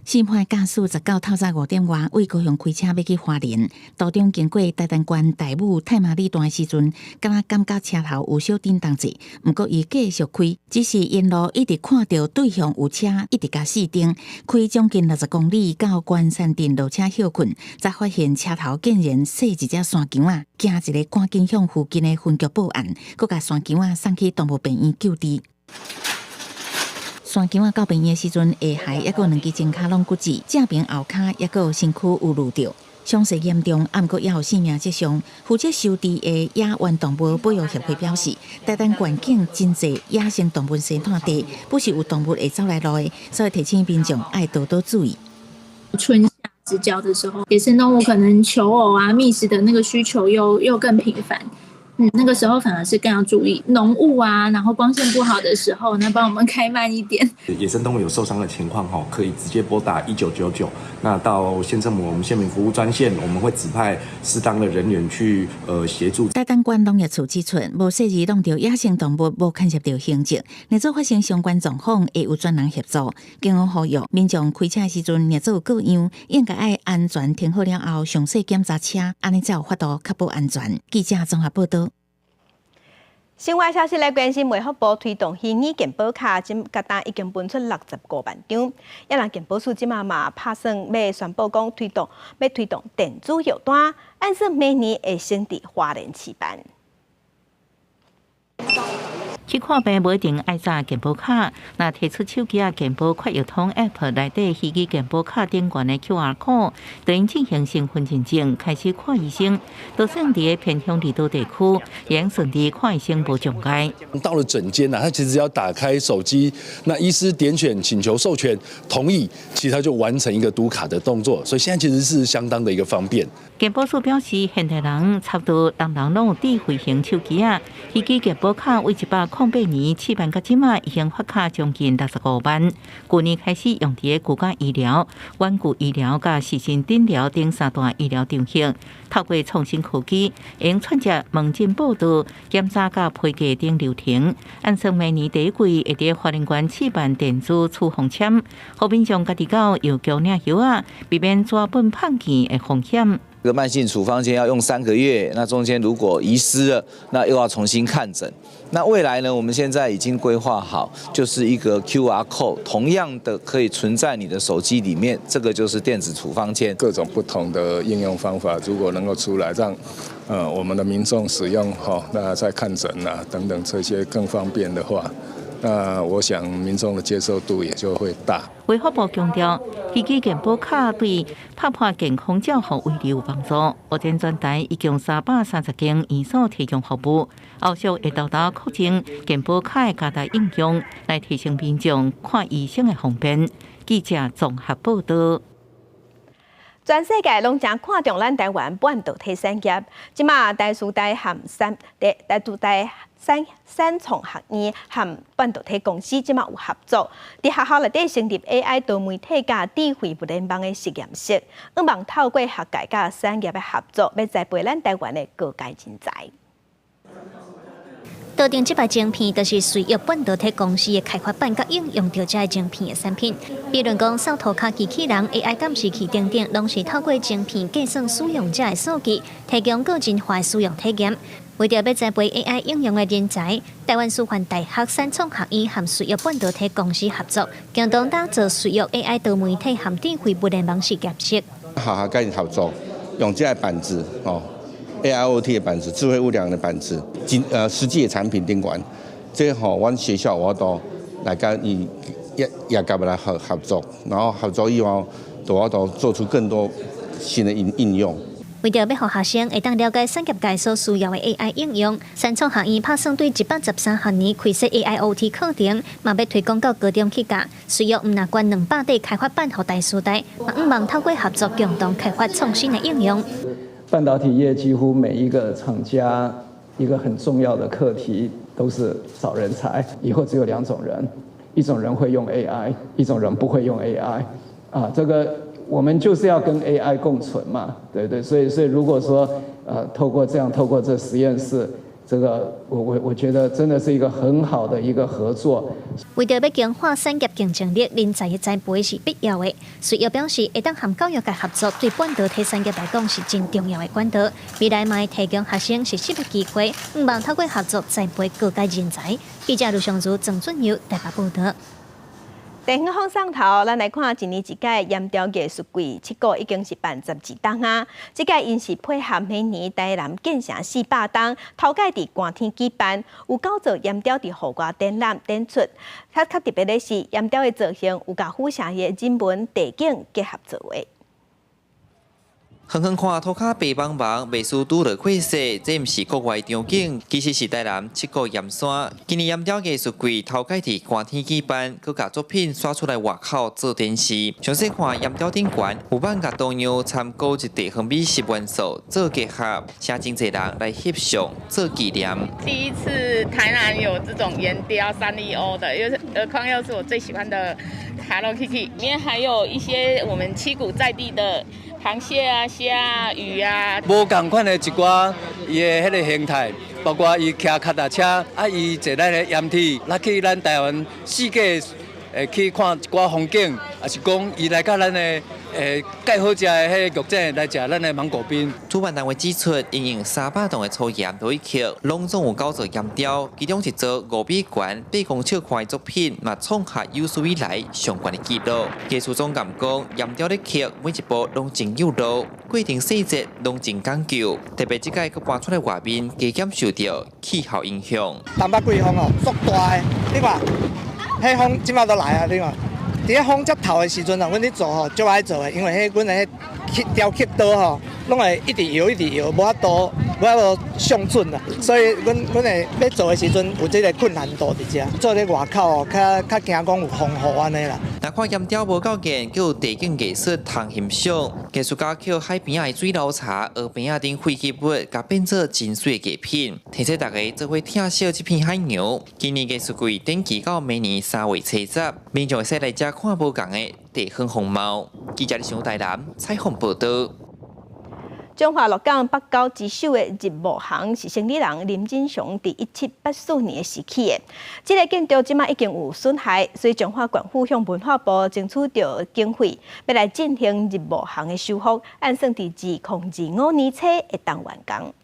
新派驾驶19透早5点外，为高雄开车要去花莲，途中经过台东县大武太麻里段的时阵，敢若感觉车头有小叮当者，不过伊继续开，只是沿路一直看到对向有车一直甲四灯，开将近60公里到关山镇落车休困，才发现车头竟然死一只山姜仔，惊一个赶紧向附近的分局报案，佮甲山姜仔送去动物病院救治。山姜仔到病院的时阵，下海还佫2支前骹拢骨折，正边后骹还佫身躯有瘀着，伤势严重，毋过也有性命迹象。负责收治的野原动物保育协会表示，台东环境真侪野生动物生态地，不是有动物会走来路的，所以提醒民众爱多多注意。春夏之交的时候，野生动物可能求偶啊、觅食的那个需求又更频繁。那个时候反而是更要注意浓雾啊，然后光线不好的时候，那帮我们开慢一点。野生动物有受伤的情况可以直接拨打1999，那到县政府我们县民服务专线，我们会指派适当的人员去协助。台东县农业处指出，无涉及弄到野生动物，无牵涉到刑责。若做发生相关状况，会有专人协助。警方呼吁民众开车时阵，若做各样，应该爱安全停好了后，详细检查车，安尼才有法度确保安全。记者综合报道。新华消息来关心，卫福部推动虚拟健保卡，今甲单已经分出65万张。也让健保署今嘛拍算要宣布讲要推动电子药单，按说明年会升至华人市办。去看病无一定爱查健保卡，那提出手机健保快药通 App 内底虚拟健保卡顶悬的 QR code， 对因进行身份认证，开始看医生。就算伫偏乡离岛地区，也顺利看医生无障碍。到了诊间他其实只要打开手机，那医师点选请求授权同意，其实他就完成一个读卡的动作，所以现在其实是相当的一个方便。健保署表示，现代人差不多人拢有智慧型手机虚拟健保卡为108年试办到即马已经发卡将近65万。去年开始用伫居家医疗、远距医疗、甲视讯诊疗等3大医疗场所，透过创新科技，用串接门诊报道、检查甲批价等流程。按算明年第一季会伫花莲县试办电子处方签，互民众家己到邮局领药避免抓本碰见的风险。这个慢性处方签要用3个月，那中间如果遗失了，那又要重新看诊。那未来呢？我们现在已经规划好，就是一个 QR code， 同样的可以存在你的手机里面，这个就是电子处方签。各种不同的应用方法，如果能够出来，让我们的民众使用那在看诊等等这些更方便的话，那我想民众的接受度也就会大。卫福部强调，虚拟健保卡对拍破健康照护威力有帮助。目前全台已经330间院所提供服务，后续会豆豆扩增健保卡的加大应用，来提升民众看医生的方便。记者综合报道。全世界拢真看重咱台湾半导体产业，即马台塑台和三重学院和半导体公司即马有合作，伫学校内底成立 AI 多媒体甲智慧物联网的实验室，希望透过学界甲产业的合作，要栽培咱台湾的高阶人才。导定这摆晶片，就是随由半导体公司的开发版甲应用到这晶片的产品，比如讲扫图卡机器人、AI 监视器等等，拢是透过晶片计算使用者的数据，提供个人化使用体验。为着要栽培 AI 应用的人才，台湾师范大学三创学院和随由半导体公司合作，共同打造随由 AI 多媒体和智慧物联网实验室。好跟人合作，用这板子AIoT 的板子、智慧物联的板子，实际的产品顶管，这阮学校我都来跟也跟来合作，然后合作以后，我都做出更多新的应用。为着要让学生会当了解产业界所需要的 AI 应用，三创学院拍算对113学年开设 AIoT 课程，嘛要推广到高中去教，需要唔拿关200底开发版和大数代，嘛希望透过合作共同开发创新的应用。半导体业几乎每一个厂家一个很重要的课题都是找人才，以后只有2种人，一种人会用 AI， 一种人不会用 AI， 这个我们就是要跟 AI 共存嘛，对，所以如果说透过这实验室，这个我觉得真的是一个很好的一个合作。为着要强化产业竞争力，人才的栽培是必要的。随后表示，会当和教育界合作，对半导体产业来讲是真重要的管道。未来嘛会提供学生实习的机会，希望透过合作栽培各界人才。记者卢尚珠、郑俊佑台北报道。地方放上头，咱来看一年一届盐雕艺术季，7个已经是办12档啊。这届因是配合每年台南建成400档，头届伫寒天举办，有9座盐雕伫户外展览展出。较特别的是，盐雕的造型有甲虎社的人文地景结合做的。远远看涂骹白茫茫，袂输拄落血色，这毋是国外场景，其实是台南七股盐山。今年盐雕艺术季头开伫寒天举办，佮把作品刷出来外口做电视。详细看盐雕顶悬，有办甲多样参考一地方美食元素做结合，请真侪人来翕相做纪念。第一次台南有这种盐雕3D的，何况又是我最喜欢的 Hello Kitty， 里面还有一些我们七股在地的螃蟹啊、虾啊、鱼啊。无同款的一寡伊的迄个形态，包括伊骑脚踏车，伊坐咱的盐体，来去咱台湾世界去看一寡风景，也是讲伊来到咱的介好食的迄个玉井来食咱的芒果冰。主办单位指出，因用300栋的粗盐都一曲，拢总有9座盐雕，其中一座5米悬、8公尺宽的作品，嘛创下有史以来上悬的纪录。艺术总监讲，盐雕的曲每一步拢真有路，过程细节拢真讲究，特别这届佮搬出来外面，加减受到气候影响。东北季风哦，足大的，你看，迄风即马都来啊，你看。伫咧风接头的时阵啊，阮咧做吼，足爱做的，因为迄阮的雕刻刀吼，拢会一直摇一直摇，无法度上准啦。所以阮会要做的时阵有这个困难度伫遮。做咧外口哦，较惊讲有风雨安尼啦。若看盐雕无够劲，佮有地景艺术通欣赏。艺术家捡海边仔的水流茶，河边仔顶废弃物，甲变做真水的艺品，提醒大家做伙疼惜这片海洋。今年艺术季展期到明年3月70，民众会使来遮看无同的地方风貌。记者上台南采访报道。中华鹿港北高之首的日暮行是生理人林进雄伫1784年时起的。这个建筑即马已经有损害，所以中华管府向文化部争取到经费，要来进行日暮行的修复，按算伫2025年初会当完工。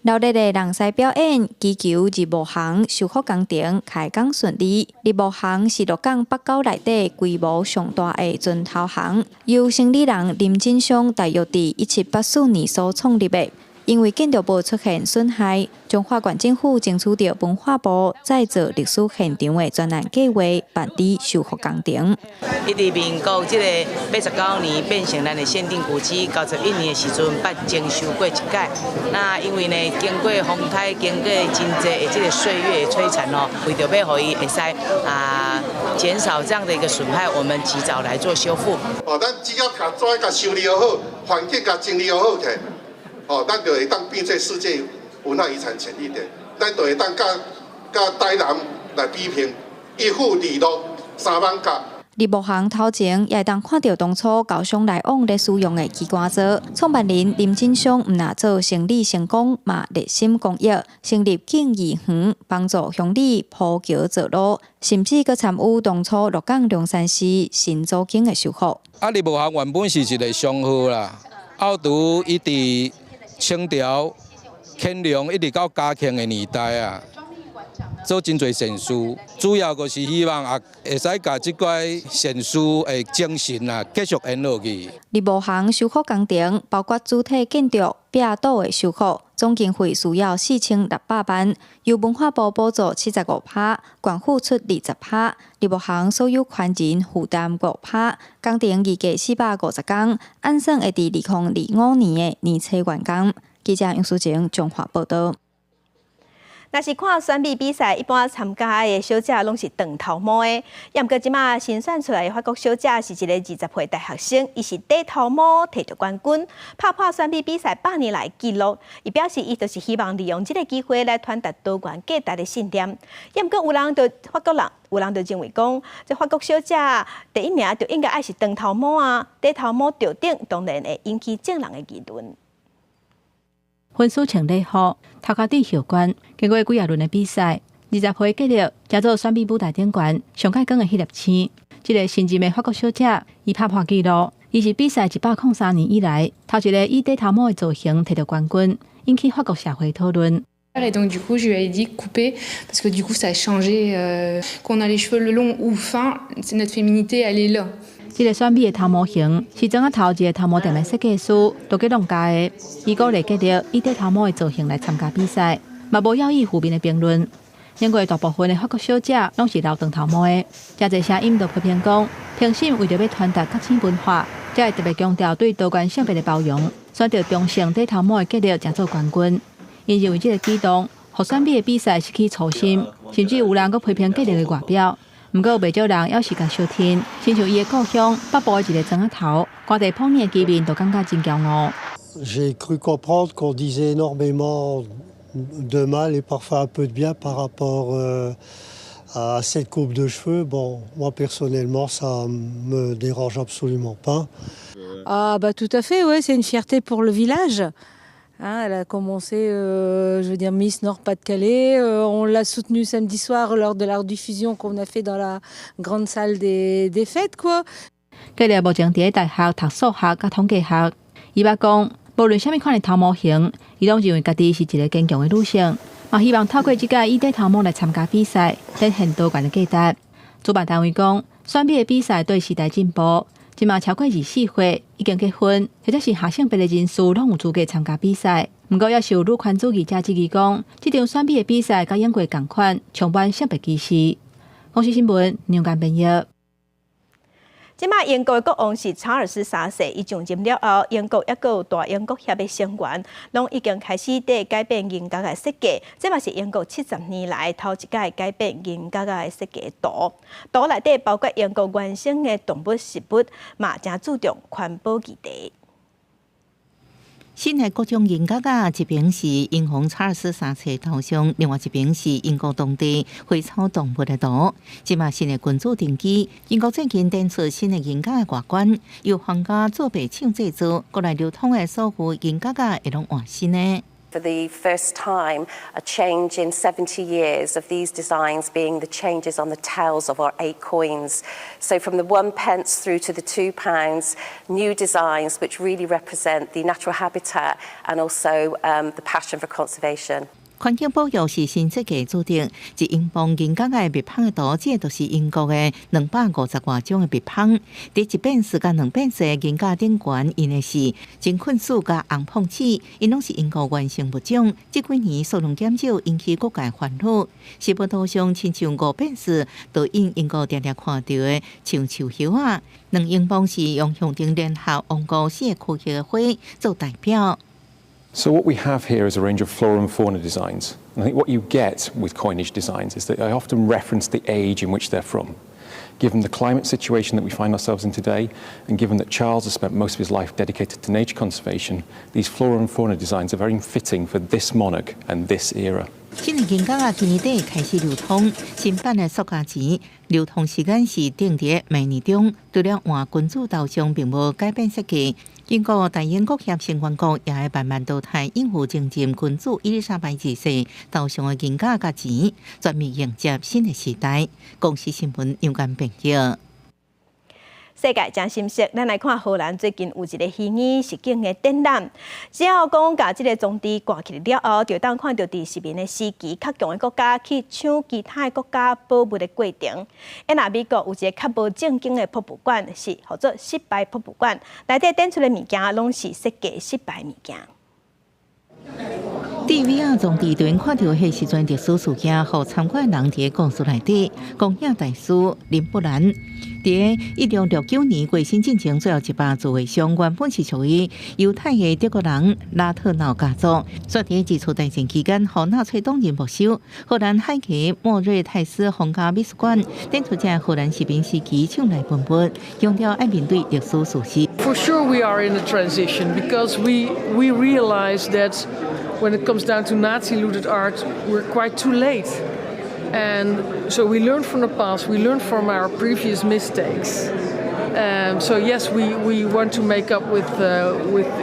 热烈的人狮表演，祈求日暮行修复工程开工顺利。日暮行是鹿港北高内底规模上大的船头行，由生理人林进雄大约伫1784年所创立的。因为建筑物出现损害，中华县政府争取到文化部再做历史现场的专案计划，办理修复工程。伊伫民国这个89年变成咱的限定古迹，91年的时阵捌征收过一届。那因为呢，经过风台，经过真济的这个岁月摧残哦，为着要互伊会使减少这样的一个损害，我们及早来做修复。咱只要甲砖甲修理好，环境甲整理好起。咱就会当变做世界文化遗产前1点，咱就会当甲台南来比拼，一户2路3万甲。日暮行头前也当看到当初高雄来往咧使用的机关座，创办人林进雄唔但做生理成功，嘛热心公益，成立敬义园，帮助乡里铺桥造路，甚至佮参与当初鹿港龙山寺新祖经的修复。日暮行原本是一个商号啦，后拄伊伫清朝、乾隆一直到嘉庆的年代啊，做真侪善事，主要就是希望会使甲即块善事的精神啊继续延落去。日暮行修复工程包括主体建筑、壁堵的修复，总经费需要4600万，由文化部补助75%，县府出20%，日暮行所有权人负担5%，工程预计450天，按算会伫2025年的年初完工。记者杨淑晴综合报道。若是看选美比赛，一般参加的小姐拢是长头毛的，也毋过即马新选出来的法国小姐是一个20岁大学生，伊是短头毛摕到冠军，拍破选美比赛100年来纪录。伊表示，伊就是希望利用这个机会来传达多元价值的信念。也毋过有人就认为讲，这法国小姐第1名就应该爱是长头毛啊，短头毛吊顶，当然会引起正人的议论。分数穿礼服，头壳底袖冠，经过几轮的比赛，20岁纪录加做选美舞台顶悬上届光的迄粒星。这个新晋的法国小姐，伊拍破纪录，伊是比赛103年以来头一个以短头毛的造型摕到冠军，引起法国社会讨论。Et donc du coup je lui ai dit couper parce que du coup ça a changé qu'on a les cheveux longs ou fins, c'est notre féminité elle est là. 这个选美的头毛型是整个头一个头毛店的设计师都给弄家的，伊鼓励记者以短头毛的造型来参加比赛，嘛无要意负面的评论。因为大部分的法国小姐拢是留长头毛的，真侪声音都批评讲，评审为着要传达国情文化，才会特别强调对多元性别的包容，选择中性底头毛的结力，争做冠军。因认为这个举动，互选美的比赛失去初心，甚至有人阁批评结力的外表。不过，袂少人还是甲小天，亲像伊的故乡北部的一个庄仔头，看地碰面的居民都感觉真骄傲。J'ai cru comprendre qu'on disait énormément de mal et parfois un peu de bien par rapport à cette coupe de cheveux. Bon, moi personnellement, ça me dérange absolument pas. Ah bah tout à fait, ouais, c'est une fierté pour le village. Hein, elle a commencé, je veux dire, Miss Nord-Pas-de-Calais. On l'a soutenue samedi soir lors de la rediffusion qu'on a fait dans la grande salle des fêtes, quoi. 佢哋目前伫大學讀數學甲統計學。伊捌講，無論啥物款的頭毛型，伊攏認為家己是一個堅強的女性，嘛希望透過這個以底頭毛來參加比賽，展現多元的價值。主辦單位講，選美的比賽對時代進步。今嘛超過24歲，已經結婚，或者是下性別的人士，攏有資格參加比賽。不過，也是有女權主義者質疑講，這場選美的比賽甲英國同款，充滿性別歧視。公視新聞兩間編譯。即馬英國的國王是查爾斯3世，伊上任了後，英國抑有大英國協的成員，攏已經開始在改變人格的設計。這嘛是英國70年來頭一屆改變人格的設計圖。圖內底包括英國原生的動物食物，嘛正注重環保議題。新的各種人格啊，一邊是英皇查爾斯3世頭像，另外一邊是英國當地會草動物的圖。即馬新的君主登基，英國最近展出新的人格的外觀，由皇家做白廠製作，過來流通的所有人格啊，會攏換新的。For the first time, a change in 70 years of these designs being the changes on the tails of our 8 coins. So from the 1 pence through to the £2, new designs which really represent the natural habitat and also the passion for conservation. 環境保育是新設計主題，一英鎊人格嘅蜜蜂嘅圖，這都是英國嘅250多種嘅蜜蜂。第一變色甲2變色人格頂懸，因嘅是真菌素甲紅碰齒，因攏是英國原生物種。這幾年數量減少，引起各界煩惱。食物圖上親像5變色，都因英國常常看到嘅像樹葉啊。2英鎊是用象徵聯合王國4個區域嘅花做代表。So what we have here is a range of flora and fauna designs. And I think what you get with coinage designs is that they often reference the age in which they're from. Given the climate situation that we find ourselves in today, and given that Charles has spent most of his life dedicated to nature conservation, these flora and fauna designs are very fitting for this monarch and this era. 新的人格啊，今年底開始流通，新版的塑膠錢流通時間是定喺明年中。除了換君主頭像並無改變設計，英國大英國協成員國也會慢慢淘汰應付前任君主伊麗莎白2世頭像的人格甲錢，全面迎接新的時代。公視新聞有間編輯。世界真心色，咱來看荷蘭最近有一個虛擬實景的展覽，只要講把這個裝置掛起了後，就當看到第10面的時機較強的國家去搶其他的國家寶物的過程。那美國有一個較無正經的博物館，是叫做失敗博物館，內底展出的物件攏是設計失敗物件。DVR 從地段看到迄時陣歷史事件，互參觀人佇個故事內底，公影大師林布蘭。在1669年過身進前最後一把座位上，原本是屬於猶太嘅德國人拉特瑙家族。所在二次大戰期間，互納粹黨人沒收。荷蘭海奇莫瑞泰斯皇家美術館展出隻荷蘭士兵時期搶來文物，強調愛面對歷史事實。For sure, we are in a transition because we realize that when it comes down to Nazi looted art, we're quite too late. And so we learn from the past, we learn from our previous mistakes. So yes, we want to make up with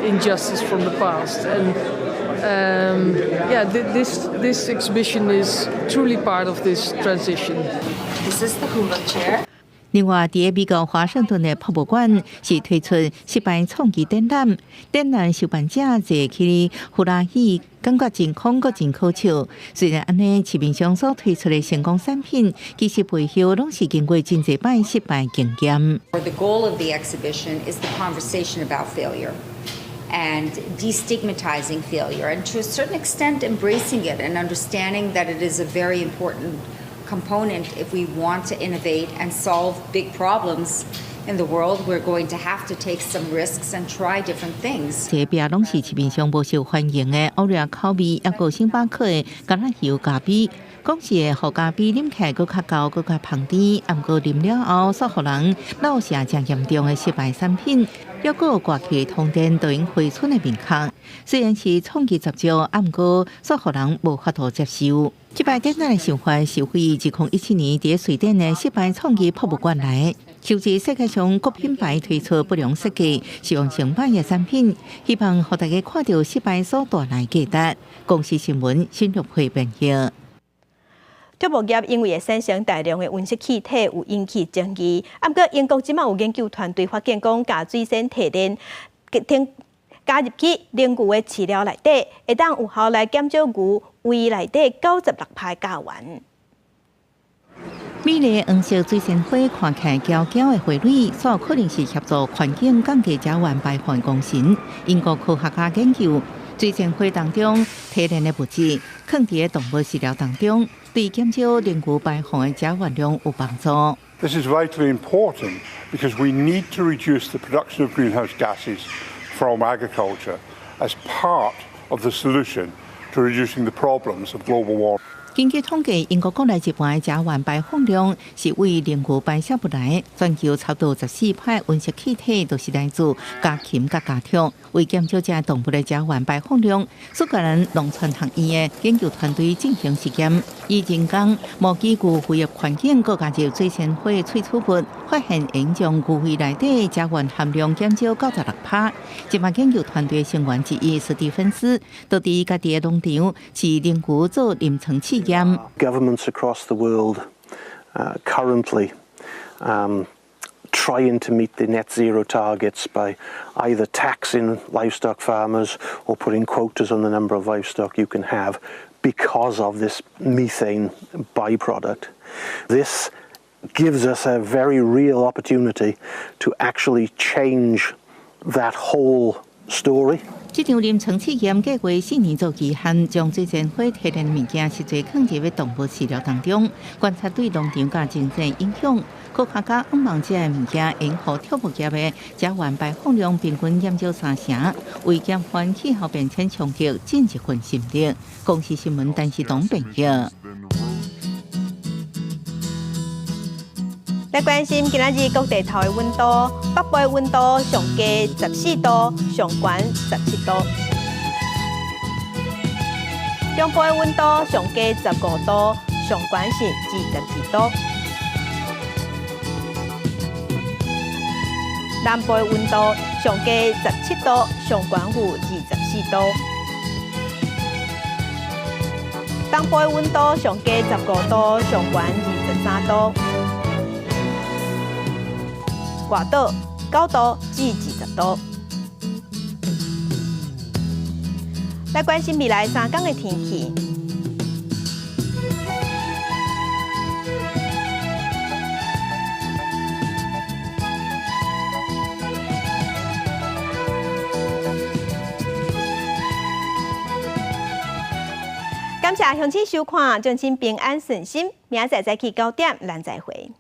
injustice from the past. And yeah, this exhibition is truly part of this transition. This is the Hula chair. 另外，喺美國華盛頓的博物館是推出失敗創意展覽，展覽受辦者坐起呼啦喜，感覺真空個真可笑。雖然安尼，市面上所推出的成功產品，其實背後攏是經過真濟擺失敗經驗。The goal of the exhibition is the conversation about failure and destigmatizing failure, and to a certain extent embracing it and understanding that it is a very important component if we want to innovate and solve big problems in the world, we're going to have to take some risks and try different things. 这边拢是市面上无受欢迎的欧瑞口味，也有星巴克的橄榄油咖啡。讲是的，互咖啡啉起来佫较高，佫较香甜，毋过啉了后，煞互人落下真严重的失败产品。还佫有挂起通电导引回春的面孔，虽然是创意十足，毋过煞互人无法度接受。这摆简单的想法是为2017年伫瑞典的失败创意博物馆来收集世界上各品牌推出不良设计、希望成败的产品，希望互大家看到失败所带来价值。公司新闻深入会编译。畜牧业因为会产生大量的温室气体，有引起争议。不过，英国即马有研究团队发现，讲加水仙提炼加入去鲮牛的饲料内底，会当有效来减少牛胃内底96%甲烷。美丽黄色水仙花看起来娇娇的花蕊，所可能是协助环境降低甲烷排放功能。英国科学家研究，水仙花当中提炼的物质，放伫动物饲料当中，对减少鲮牛排放的甲烷量有帮助。This is vitally important because we need to reduce the production of greenhouse gases from agriculture as part of the solution to reducing the problems of global warming. 根据统计，英国国内一半的甲烷排放量是为鲮牛排泄不来，全球差不多14%温室气体都是来自家禽甲家畜。为减少这动物的甲烷排放量，苏格兰农村学院的研究团队进行实验，以人工模拟牛肺的环境，佮加入水仙花的萃取物，发现影响牛肺内底甲烷含量减少96%。这摆研究团队成员之一史蒂芬斯，就伫家己的农场饲鲮牛做临床试验。Governments across the world currently trying to meet the net zero targets by either taxing livestock farmers or putting quotas on the number of livestock you can have because of this methane byproduct. This gives us a very real opportunity to actually change that whole story. 这场临床试验计划4年做期限，将水仙花提炼的物件实际放入动物饲料当中，观察对农场甲经济影响。科学家希望这个物件能互畜牧业的甲烷排放量平均减少3成，为减缓气候变迁冲击尽一份心力。公司新闻陈时东编译。来关心今仔日各地头的温度，北部的温度上低14度，上悬17度；中部的温度上低15度，上悬是22度；南部的温度上低17度，上悬有24度；东部的温度上低15度，上悬23度。外岛9度至20度。来关心未来3天的天气。感谢乡亲收看，祝您平安顺心。明仔载早起9点，咱再会。